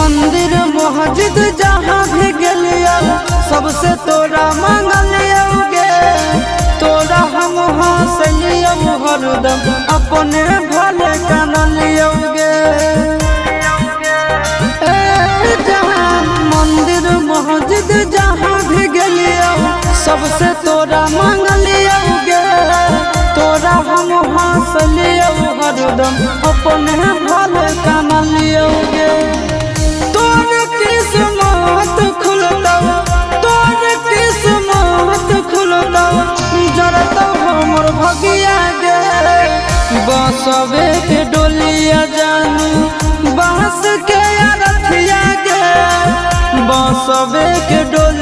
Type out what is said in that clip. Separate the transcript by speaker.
Speaker 1: मंदिर मस्जिद जहाँ भी गेलियो सबसे तोरा मांगलियोगे। तोरा हम हंसलियो हरदम अपने भले कानलियोगे। मंदिर मस्जिद जहाँ भी गेलियो सबसे तोरा मांगलियोगे। तोरा हम हंसलियो हरदम अपने भले कानलियोगे। तोर किस्मत खुलता, तोर किस्मत खुलता, जरता हमर भगिया गे। बसवे के डोलिया जानू बांस के अरथिया गे। बसवे के डोलिया